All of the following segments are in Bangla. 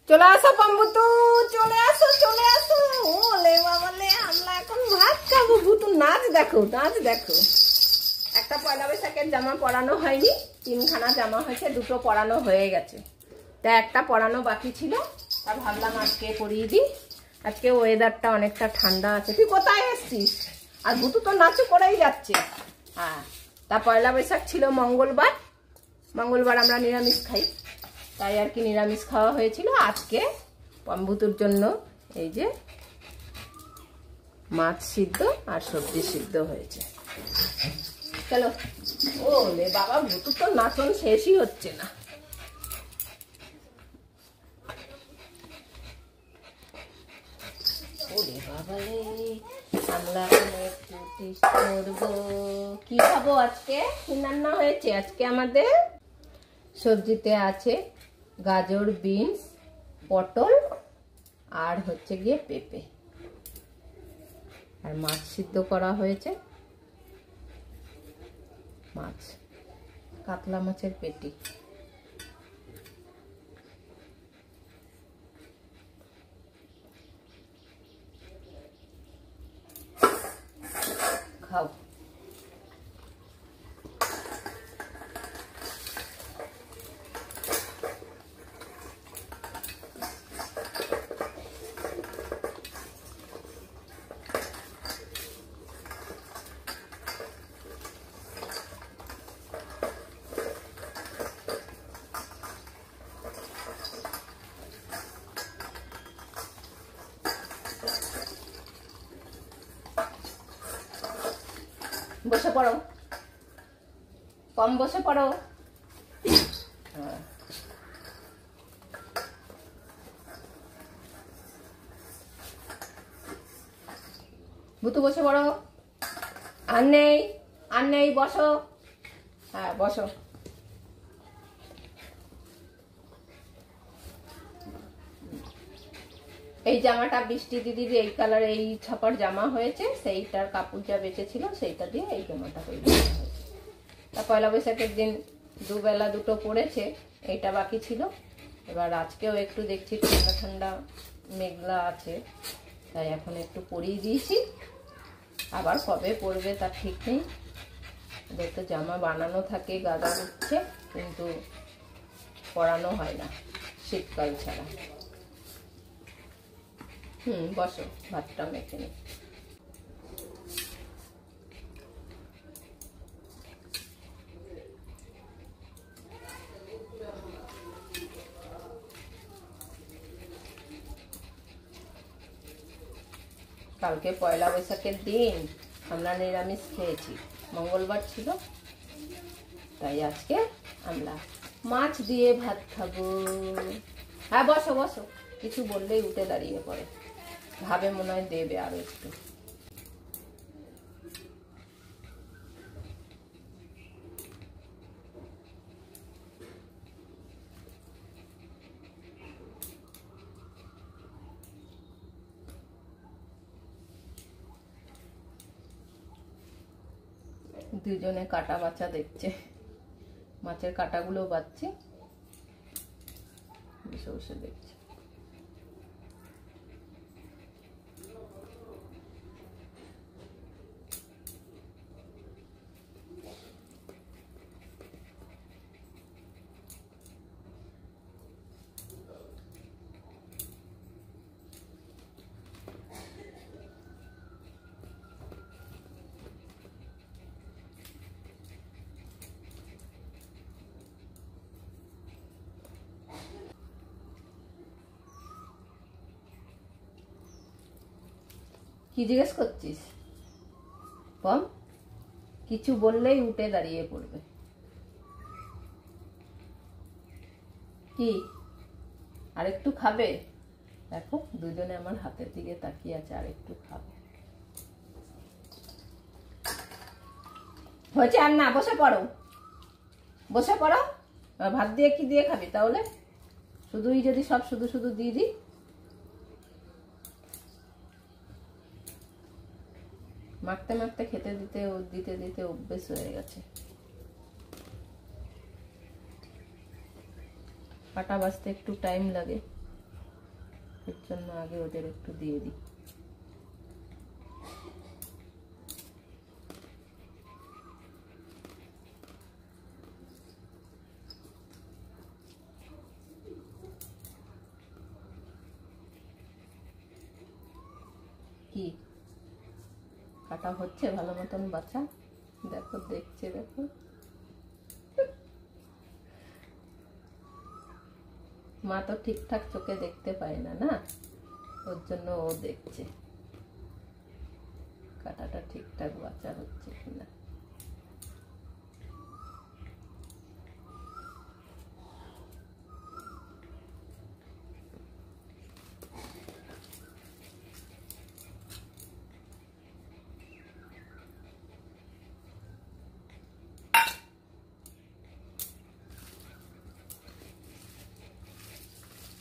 চলে আসো পাম্বুতু, চলে আসো চলে আসো। ওলে বাবালে, আমরা এখন ভাত খাবো। ভুতু নাচ দেখো, নাচ দেখো। একটা পয়লা বৈশাখের জামা পরানো হয়নি, 3খানা জামা হয়েছে, 2টো পরানো হয়ে গেছে। তা একটা পরানো বাকি ছিল, তা ভাবলাম আজকে পরিয়ে দিই। আজকে ওয়েদারটা অনেকটা ঠান্ডা আছে। তুই কোথায় এসছিস? আর ভুতু তো নাচু করেই যাচ্ছে। হ্যাঁ, তা পয়লা বৈশাখ ছিল মঙ্গলবার, মঙ্গলবার আমরা নিরামিষ খাই, তাই আর কি নিরামিষ খাওয়া হয়েছিল। আজকে পাম্বুতুর জন্য এই যে মাছ সিদ্ধ আর সবজি সিদ্ধ হয়েছে। চলো। ওলে বাবা, ভুতু তো নাচন শেষই হচ্ছে না। ওরে বাবা রে, আমরা একটু টেস্ট করবো। কি খাবো আজকে? কি রান্না হয়েছে আজকে আমাদের? সবজিতে আছে গাজর, বিনস, পটল আর হচ্ছে গিয়ে পেঁপে, আর মাছ সিদ্ধ করা হয়েছে। মাছ, কাতলা মাছের পেটি। খাও। বসে পড়ো, কম বসে পড়ো। ভুতু বসে পড়ো। আর নেই, আর নেই, বসো। হ্যাঁ বসো। এই জামাটা বৃষ্টি দিদির এই কালার, এই ছাপার জামা হয়েছে, সেইটার কাপড় যা বেঁচেছিল সেইটা দিয়ে এই জামাটা তৈরি করা হয়েছে। তা পয়লা বৈশাখের দিন দুবেলা 2টো পড়েছে, এইটা বাকি ছিল। এবার আজকেও একটু দেখছি ঠান্ডা ঠান্ডা মেঘলা আছে, তাই এখন একটু পরিয়ে দিয়েছি। আবার কবে পরবে তার ঠিক নেই। ওদের তো জামা বানানো থাকে, গাদা উঠছে, কিন্তু পরানো হয় না শীতকাল ছাড়া। বসো, ভাতটা মেখে নি। কালকে পয়লা বৈশাখের দিন আমরা নিরামিষ খেয়েছি, মঙ্গলবার ছিল, তাই আজকে আমরা মাছ দিয়ে ভাত খাবো। হ্যাঁ বসো বসো, কিছু বললেই উঠে দাঁড়িয়ে পড়ে, ভাবে মনে হয় দেবে আরো একটু। দুজনে কাটা বাছা দেখছে, মাছের কাটাগুলো বাচ্ছে, বসে বসে দেখছে। কি জিজ্ঞেস করছিস? কম কিছু বললেই উঠে দাঁড়িয়ে পড়বে। কি আরেকটু খাবে? দেখো দুজনে আমার হাতের দিকে তাকিয়ে আছে, আরেকটু খাবে। হয়েছে আর না, বসে পড়ো, বসে পড়ো। ভাত দিয়ে কি দিয়ে খাবি তাহলে? শুধুই যদি সব শুধু শুধু দিয়ে দিই। মাখতে মাখতে খেতে দিতে দিতে দিতে অভ্যেস হয়ে গেছে। কাটা বাছতে একটু টাইম লাগে, এর জন্য আগে ওদের একটু দিয়ে দিই। কি কাটা হচ্ছে ভালো মতন বাছা? দেখো, দেখছে, দেখো। মা তো ঠিকঠাক চোখে দেখতে পায় না, না, ওর জন্য ও দেখছে কাটাটা ঠিকঠাক বাছা হচ্ছে কিনা।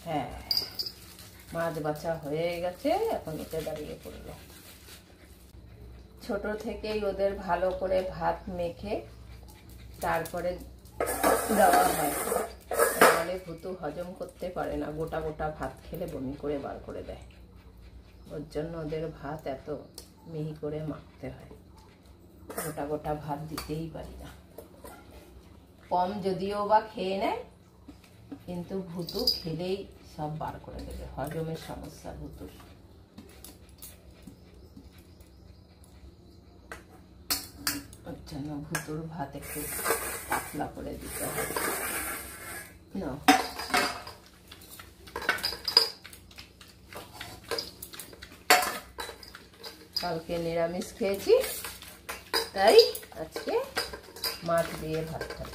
হ্যাঁ, মাছ বাছা হয়ে গেছে, এখন ওতে দাঁড়িয়ে পড়লো। ছোট থেকেই ওদের ভালো করে ভাত মেখে তারপরে দেওয়া হয়, নাহলে ভুতু হজম করতে পারে না, গোটা গোটা ভাত খেলে বমি করে বার করে দেয়। ওর জন্য ওদের ভাত এত মিহি করে মাখতে হয়, গোটা গোটা ভাত দিতেই পারি না। কম যদিও বা খেয়ে নেয়, কিন্তু ভুতু খেলেই সব বার করে দেবে, হজমের সমস্যা ভুতুর। ওর জন্য ভুতুর ভাত একটু পাতলা করে দিতে হবে। না, কালকে নিরামিষ খেয়েছি, তাই আজকে মাছ দিয়ে ভাত খাচ্ছি।